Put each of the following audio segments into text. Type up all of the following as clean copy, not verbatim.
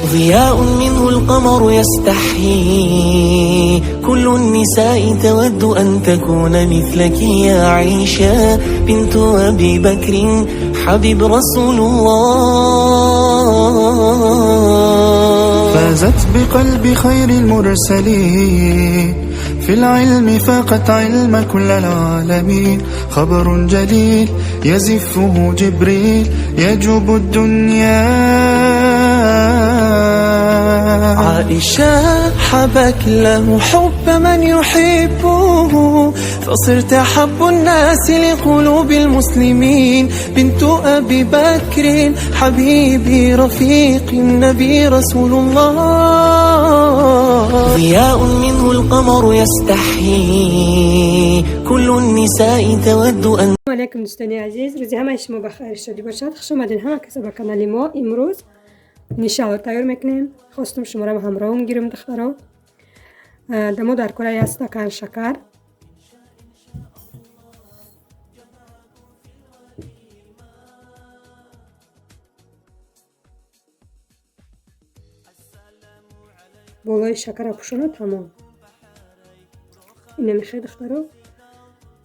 ضياء منه القمر يستحيي كل النساء تود أن تكون مثلك يا عيشة بنت أبي بكر حبيب رسول الله. فازت بقلب خير المرسلين في العلم فاقت علم كل العالمين. خبر جليل يزفه جبريل يجوب الدنيا. عائشة حبك له حب من يحبه فصرت أحب الناس لقلوب المسلمين. بنت أبي بكر حبيبي رفيق النبي رسول الله. ضياء منه القمر يستحيي كل النساء تود أن. السلام علیکم دوستان عزیز، روزی همه شما بخیر شدی باشد. خوش آمدین همه کسا به کانال ما. امروز نیشال تیار میکنیم. خواستم شما را همراه میگیرم دخترها. دمو در کره استکان شکر، بالای شکر پوشونه تمام. اینه میخوای دخترها.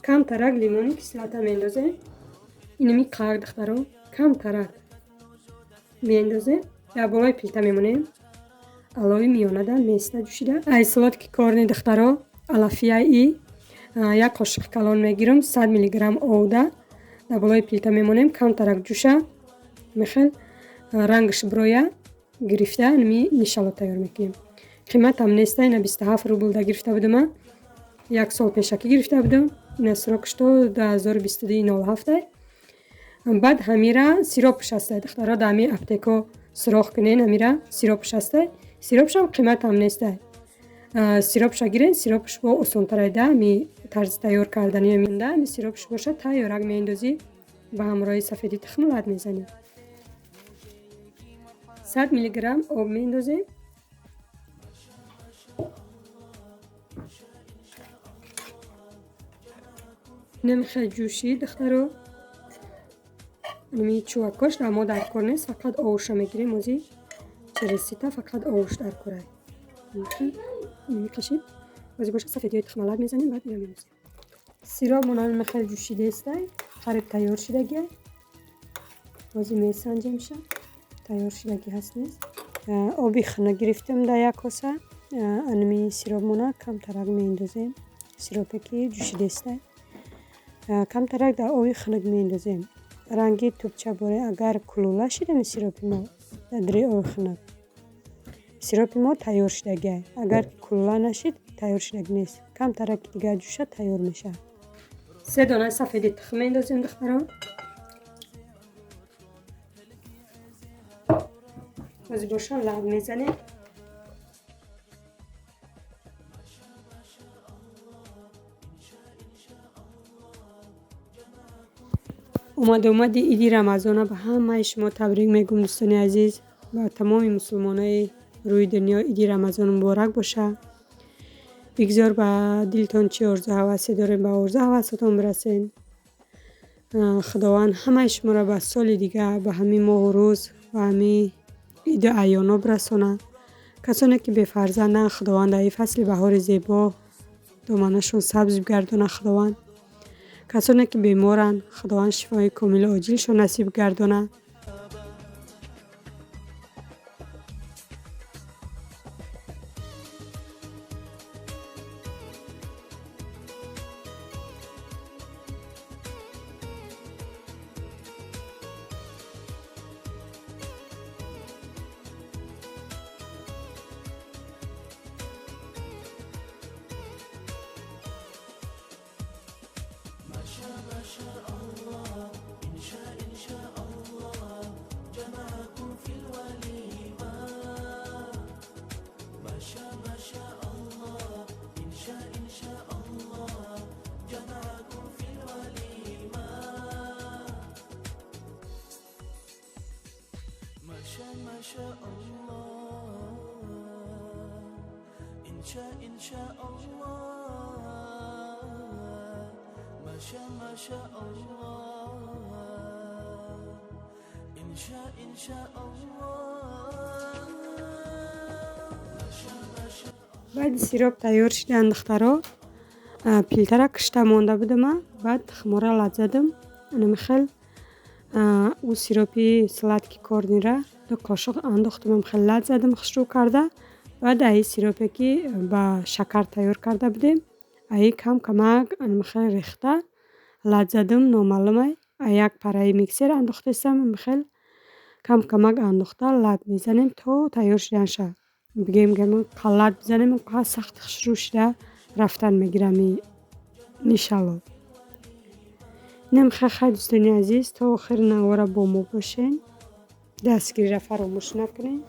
کم ترک لیمونی کسلات میندازه. اینه میقهر دخترها. کم ترک میندازه. در بالای پیلتا میمونه. علاوه میانه در میسته جوشیده. ای سلات که کارنی دخترها علافیه ای یک قاشق کلان میگیرم. 100 میلی گرم آوده در بالای پیلتا میمونیم. کم ترک جوشه میخوای رنگش برویه گرفته نمی نیشالات تیار میکنیم. قیمت هم نیسته. اینه 27 روبل ده گرفته بودم. یک سال پیشکی گرفته بودم. این سراغش تو 2022 بعد همیره سیروپش هسته دخترها. در همی اپتیکو سراغ کنین. همیره سیروپش هسته. سیروپش هم قیمت هم نیسته. سیروپش گیرین. سیروپش با اصونتره ده همی طرز تیار کردنی مینده. همی سیروپش باشه تیارک میندازی با همراه سفیدی تخملت میزنی. 100 میلی گرم آب میندازی. نمیخواد جوشی دخترو. نمی چوکاش در ما در کار نیست. فقط آوش میگیریم. موزی چرسیتا فقط آوش در کاره. نمیکشید. موزی باشه سفیدی تخملت میزنیم. بعد میریم. سیراب منال میخواد جوشیده است. قریب تیار شدگی. موزی میسنجیم شه. تیار شدگی هست نیست. آبی خنک گرفتم در یک کاسه. انمی سیراب منال کم ترک میندازیم. سیرابی که جوشیده است. کم ترک در آبی خنک میندازیم. رنگی توپچه باره اگر کلوله شده می سیروپی ما در آب خنک. سیروپی ما تیار شدگی. اگر کلوله نشید تیار شدگ نیست. کم ترک دیگر جوشه تیار میشه. 3 دانه سفیدی تخم میندازیم دختران. از باشن لعب میزنیم. اومدی ایدی رمضان به همه شما تبریک میگم دوستان عزیز. با تمام مسلمانای روی دنیا ایدی رمضان مبارک باشه. بگذار با دلتون چه آرزو هواسی دارین با آرزو هواساتون برسین. خداوند همه شما را به سال دیگه به همین ماه و روز و همین عید ایانا برسونه. کسانی که بی فرزندن خداوند ای فصل بهار زیبا دامنشون سبز بگردونه. خداوند کسانی که بیمارن خداوند شفای کامل عاجلشون نصیب گردونه. баъди сироп тайёр шидан духтаро пилтара кишта монда будама. Баъд тухмора лад задам. Намихел у сиропи сладки корнира ду кошуқ андохтам, намихел лад задам хушрӯ карда. Баъд аи сиропе ки ба шакар тайёр карда будем аи кам камак намихел рехта лад задам номаълумай. Як параи миксер андохтесам, намихел кам камак андохта лад мезанем то тайёр шидан шавад. Бигем қаллат бизанем инқадр сахт хушрӯ шида рафтан мегирам нишалло. Намихел хай дӯстони азиз то охир навора бо мо бошен. Дастгирира фаромӯш накунед.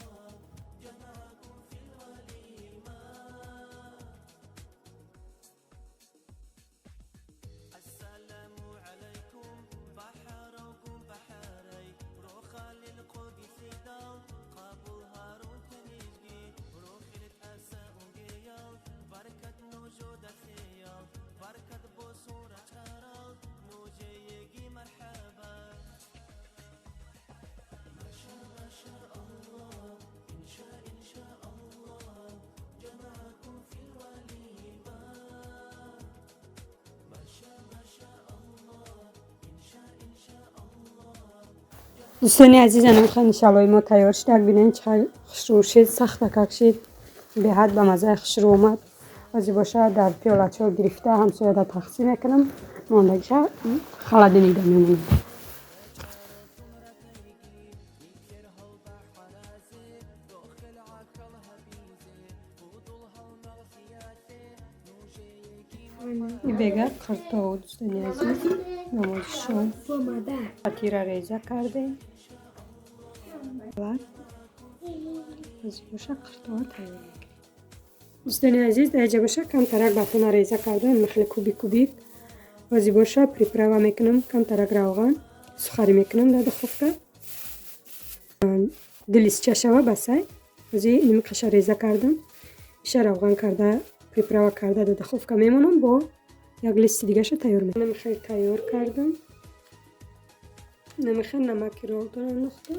دوستانی عزیزم انشالله ما تیار شد. ببینید چقدر خوشرو شد، سخت کشید به حد به مزه خوشرو اومد. از باشه در پیاله‌ها گرفته همسایه را تقسیم میکنم. ماندگیش خالده میدم. این بگه قرطا دوستانی عزیز نمازشان پتی را ریزه کردیم. از باشه قرطا تیار دوستانی عزیز در باشه کم ترک باتون ریزه کردم مثل کوبیک کوبیک. از باشه پریپراوا میکنم کم ترک روغن سخاری میکنم در دخوفه دلیسچه شوا بسای. از این نمکش ریزه کردم ایشه روغن کرده پریپراوا کرده در دخوفه میمونم با یک لیست دیگه شو تیار میکنم. نمخل تیار کردم. نمخل نمکی رو دارم نخته.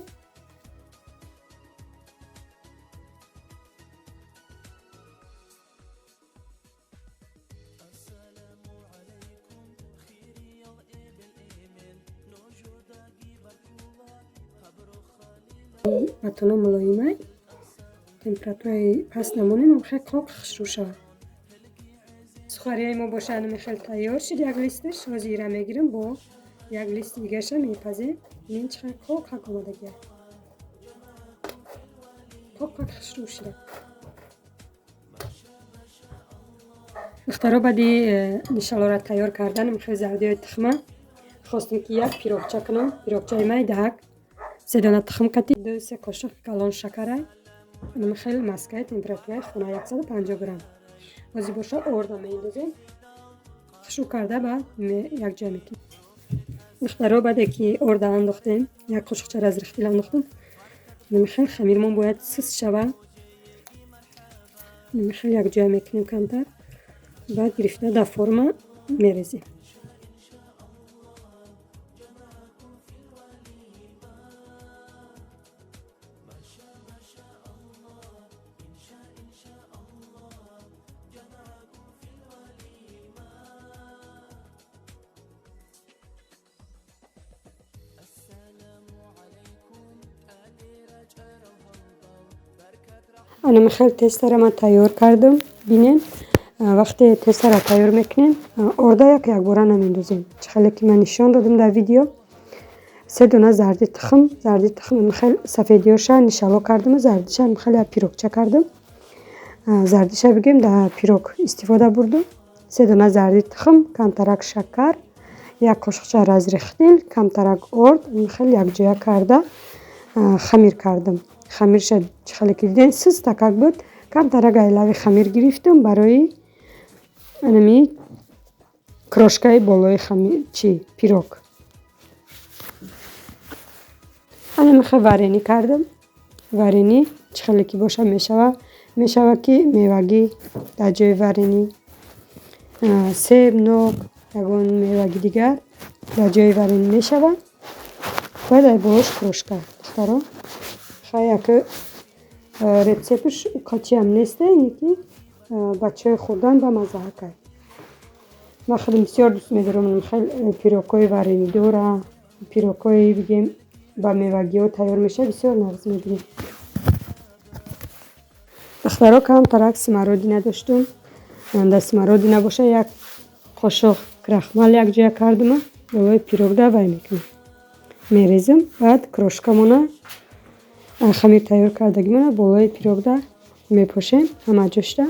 باتونا ملایمه تمپراتوری پس نمونیم و خیلی خوب خشرو شود. سخاری ما باشه نمیخواد تیار شد یک لیستش و زیره میگیرم با یک لیست دیگه ش میپزیم. این چقدر خوب آمادگی خوب خشرو شده. اخترا بعدی انشالله را تیار کردن میخواد زردی های تخمه خواستم که یک پیروکچه کنم. پیروکچه مای دهک 3 دانه تخم کتی 2-3 قاشق کلان شکر نمیخواد مسکه تمپراتوری خونه 150 گرم. وزی باشه آرد میندازیم خشو کرده بعد یک جا میکنیم. اخترا بعد که آرد انداختیم یک قاشق از ریختیل انداختم. نمیخواد خمیرمون باید سس شود. نمیخواد یک جا میکنیم کمتر بعد گرفته در فرم میریزیم. انا میخوام تست را من تیار کردم. ببینید وقتی تست را تیار میکنیم آردا یک بار نمیندازیم. چخاله که من نشان دادم در ویدیو 3 دانه زردی تخم میخوام سفیدیاش نشالو کردم. زردیش میخوام پیروکچه کردم. زردیش بگیم در پیروک استفاده بردم. 3 دانه زردی تخم کم ترک شکر یک قاشق از ریختیل کم ترک آرد میخوام یک جا کرده خمیر کردم. خمیر شد چخاله که دیدین سس تکک بود. کم ترک ایلاوی خمیر گرفتم برای انمی کروشکای بالای خمیر پیروک. انا میخوام وارینی کردم. وارینی چخاله که باشه میشوه که میوگی در جای وارینی سیب نوک یگون میوگی دیگر در جای وارینی میشوه. باید باش کروشکا دخترا خیلی که رسیپش کچی هم نیسته اینی که بچه خوردن به مزه کرد. من خیلی بسیار دوست می‌دارم. خیلی پیروکای وارینی داره، پیروکای بگیم با میوگی ها تیار میشه، بسیار نغز می‌بینیم. دخترها کم ترک سمرودی نداشتم. در سمرودی نباشه یک قاشق کرخمال یک جای کردم و پیروگ در وای میکنم. میریزم بعد کروشکمونه خمیر تیار کردگیمونه بالای پیروگ در میپوشیم همه جوش در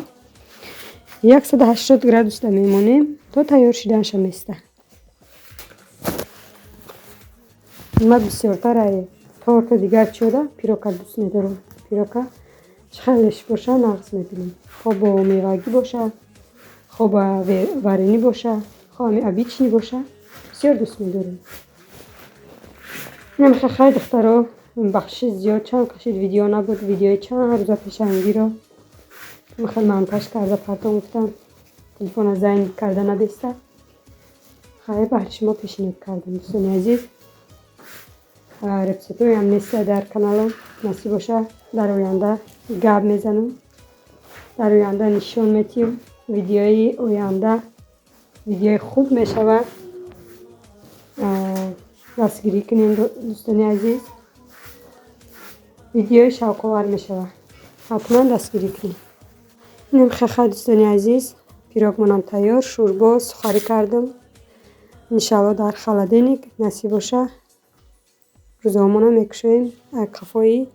180 گرادوس در میمونیم تا تیار شدنش میسته. من بسیارتر تورت دیگر چوده پیروکا دوست میدارم. پیروکا خیلیش باشه نغز میبینیم. خوب با میوگی باشه، خوب با وارینی باشه، خوب ابیچی باشه، بسیار دوست میدارم. نمیخواه خیلی دخترها بخش زیاد چند کشید ویدیو نبود، ویدیوی چند روزا پیشنگی رو میخواه منتش کرده پرتا گفتم تلفن زنگ کرده نبیسته. خیلی بر شما پیشنهاد کردم دوستان عزیز. رپسیتوی هم نیسته در کانالم، نصیب باشه در آینده گپ میزنم، در آینده نشون میتیم. ویدیوی آینده ویدیوی خوب میشود، دستگیری کنین دوستان عزیز. ویدیوی شوق‌آور میشود، حتما دستگیری کنین. اینم خیلی دوستان عزیز پیروگ منم تیار. شوربا سخاری کردم، انشالله در خلدینیک نصیب باشه روزامونه میکشیم کفایی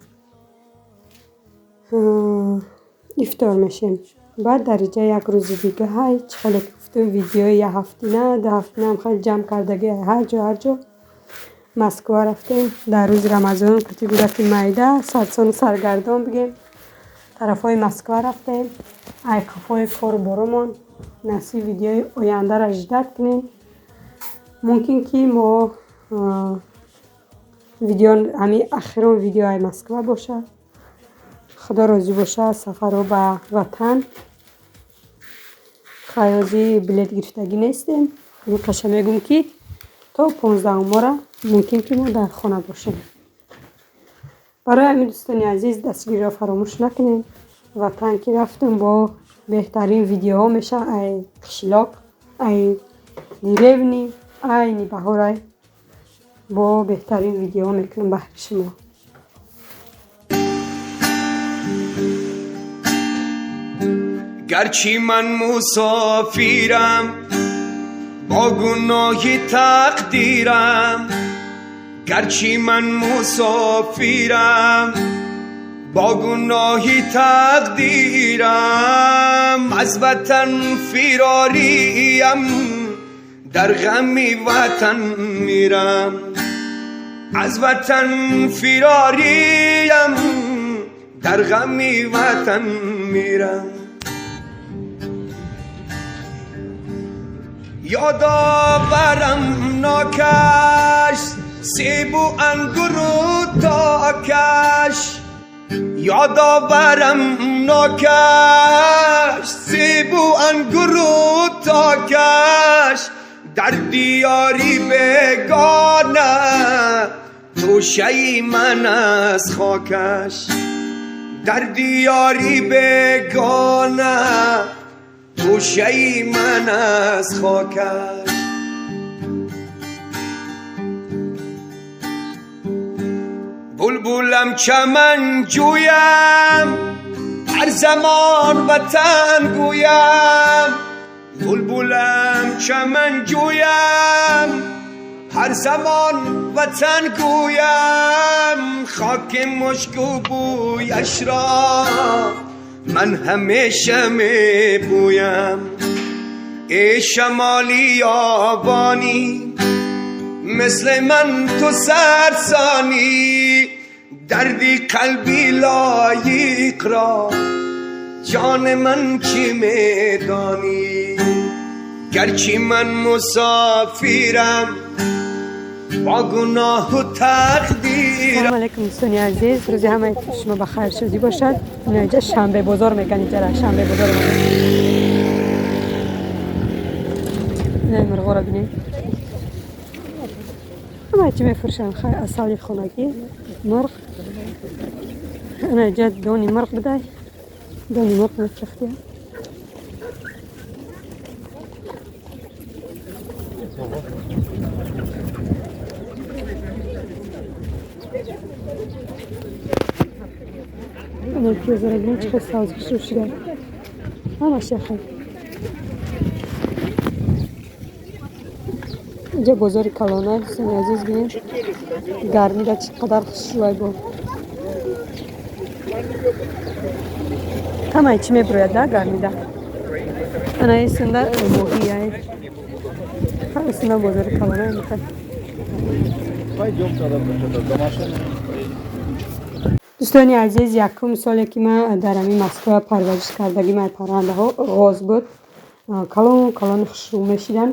افطار میشیم. بعد درجه یک روز دیگه های خیلی گفته ویدیو یه هفته نه 2 هفته هم خیلی جمع کردگی هر جا مسکو رفتیم. در روز رمضان کتی بوده که مایده سرسان سرگردان بگیم طرف های مسکو رفتیم. ای کفای کار برامون نصیب ویدیوی آینده را جدید کنیم. ممکن که ما ویدیو همی اخیران ویدیو های مسکو باشه. خدا راضی باشه سفر رو به وطن خیازی بلیت گرفتگی نیستیم. این قشم میگم که تا 15 ماه ممکن که ما در خانه باشیم. برای همین دوستان عزیز دستگیری را فراموش نکنیم. وطن که رفتیم با بهترین ویدیو ها میشه. ای قشلاق، ای دیرونی، ای نبهارای با بهترین ویدیو ها میکنم بهر شما. گرچه من مسافرم با گناه تقدیرم، گرچه من مسافرم با گناه تقدیرم، از وطن فراریم در غم وطن میرم، از وطن فراریم در غم وطن میرم. یادآورم ناکش سیب و انگور و تاکش، یادآورم ناکش سیب و انگور و تاکش، در دیاری بگانه توشه من از خاکش، در دیاری بگانه توشه من از خاکش. بلبلم چمن جویم هر زمان وطن گویم، بلبلم چمن جویم هر زمان وطن گویم، خاک مشک و بویش را من همیشه می بویم. ای شمالی آبانی مثل من تو سرسانی، دردی قلبی لایق را جان من چی میدانی. گرچه من مسافرم با گناه و تقدیرم. سلام علیکم دوستان عزیز، روز همه شما بخیر شدی باشد. اینجا شنبه بازار میگن، اینجا شنبه بازار میگن. نه مرغ را ببینید همه چی میفروشن. خیلی اصالی خونگی مرغ. انا اینجا دونی مرغ بدای، دونی مرغ میفروختیم. Belki zararını çıkarsa az kişi şuraya. Ama şaka. Önce bozori kalona sen aziz benim. Garmi da kadar şuraya bu. Kama içime buraya da garmi da. Anayasında mohi yani. Karısında bozori kalona yeter. دوستانی عزیز یکم ساله که من در همین مسکو پرورش کردگی من پرنده ها آغاز بود کلان خشروم میشیدن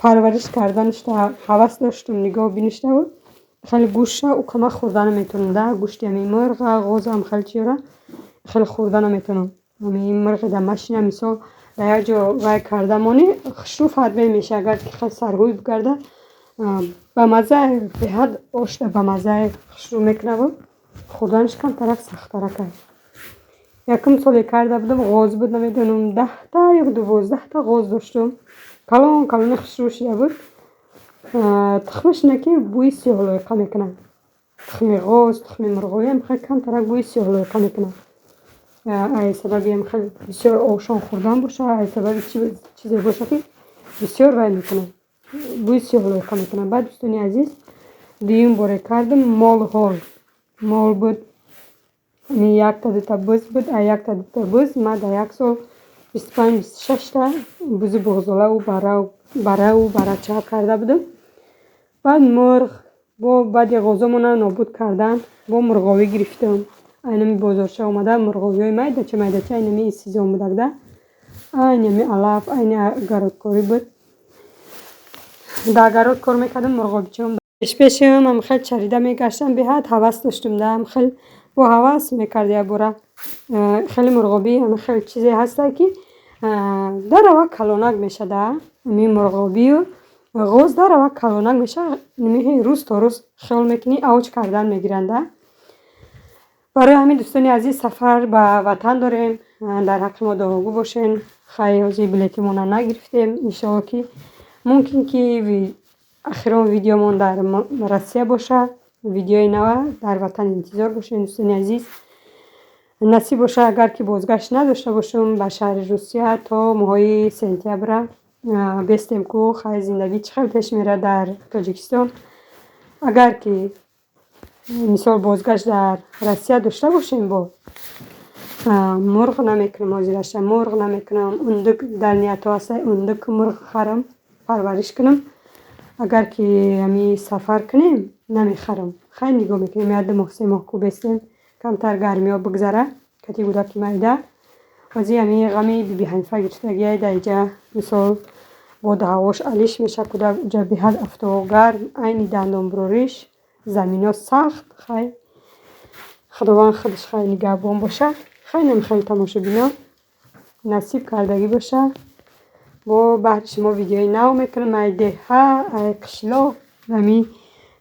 پرورش کردنش تا حواس داشتم نگاه بینشته بود خیلی گوشه او کما خوردن میتونم گوشتی همین مرغ غوز هم خیلی چیره خیلی خوردن میتونم همین مرغ در ماشین مثال در یک جا وای کردمانی خشرو فربه میشه اگر که خیلی سرگوی بگرده به مزه به حد آشته به مزه خشرو میکنه بود خوردنش کم طرف سخت کرد یکم سالی کرده بودم غاز بود نمیدونم 10 تا یا 12 تا غاز داشتم کلان خشرو شده بود تخمش نکی بوی سیاه لایقه میکنه تخم غاز تخم مرغوی هم خیلی کم طرف بوی سیاه لایقه میکنه ای سببی هم خیلی بسیار آشان خوردن باشه ای سببی چیزی باشه که بسیار وای میکنه بوی سیاه لایقه میکنه بعد دوستانی عزیز دیم باره کردم مال بود یک تا 2 تا بز بود یک تا 2 تا بز ما در یک سال 25-26 تا بز بغزاله و بره و برچه کرده بودم بعد مرغ با بعد غازمون نابود کردن با مرغاوی گرفتم اینمی بازارچه اومده مرغاوی های میده اینمی سیزه اومده اینمی علف اینی گرودکاری بود در گرود کار میکردم مرغاوی چه هم پیشم هم خیلی چریده میگشتم به حد حواس داشتم هم خیلی با حواس میکرده بوره خیلی مرغابی هم خیلی چیزی هسته که در و کلونک میشه ده می مرغابی و غوز در و کلونک میشه نمیه روز تا روز خیلی میکنی اوج کردن میگیرنده برای همین دوستانی عزیز سفر به وطن داریم در حق ما دعاگو باشین خیلی حاضی بلیتمون نگرفتیم انشاءالله که ممکن که اخیران ویدیومون در روسیه باشه ویدیوی نو در وطن انتظار باشین دوستان عزیز نصیب باشه اگر که بازگشت نداشته باشم به شهر روسیه تا ماه سپتامبر بستم که خیلی زندگی چقدر پیش میره در تاجیکستان اگر که مثال بازگشت در روسیه داشته باشیم با مرغ نمیکنم آزیرش مرغ نمیکنم اندک در نیت هست اندک مرغ خرم پرورش کنم اگر که همی سفر کنیم نمیخرم خیلی نگاه میکنیم یاد محسن محکو بستیم کمتر گرمی ها بگذره کتی بوده که مایده وزی همی غمی بی حنیفه گرفتگی دیجا مثال بود هواش علیش میشه کده جا به حد افتو گرم اینی دندان بروریش زمین ها سخت خیلی خداوند خودش خیلی نگهبان باشه خیلی تماشا بینا نصیب کردگی باشه با بعد شما ویدیوی نو میکنم ایده ها قشلا همی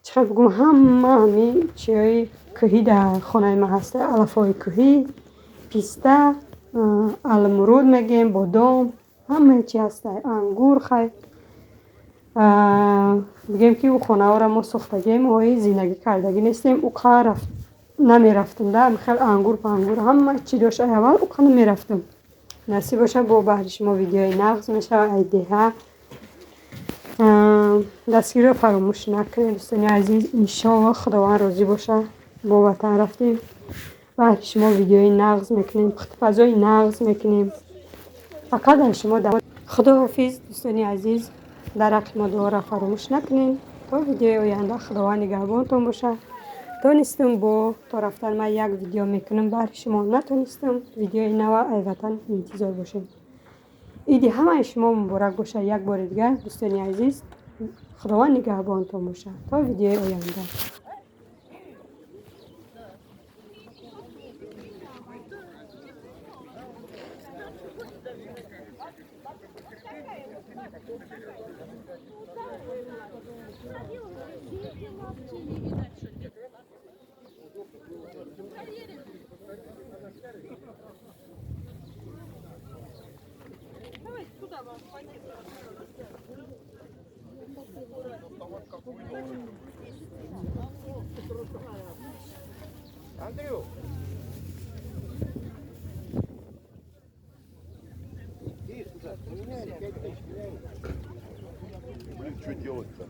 چقدر بگم همی چیای کهی در خانه ما هسته علفای کهی پیسته المرود میگیم بادام همه چی هسته انگور خیلی بگیم که او خانه ها را ما ساختگیم و زندگی کردگی نیستیم او که نمیرفتم در خیلی انگور پا انگور همه چی داشت اول او که نمیرفتم نصیب باشه با بحر شما ویدیوی نقض میشه ایده ها دستگیر رو فراموش نکنید دوستانی عزیز انشاءالله خداوند راضی باشه با وطن رفتیم بحر شما ویدیوی نقض میکنیم فضای نقض میکنیم فقط در شما خدا حافظ دوستانی عزیز در حق ما دعا را فراموش نکنین تا ویدیوی آینده خداوند نگهبانتون باشه تونستم با تا رفتن من یک ویدیو میکنم برای شما نتونستم ویدیوی نو ای وطن انتظار باشین ایدی همه شما مبارک باشه یک بار دیگه دوستانی عزیز خداوند نگهبانتون باشه تا ویدیوی آینده Давай, туда вам, Андрю! Блин, что делать-то?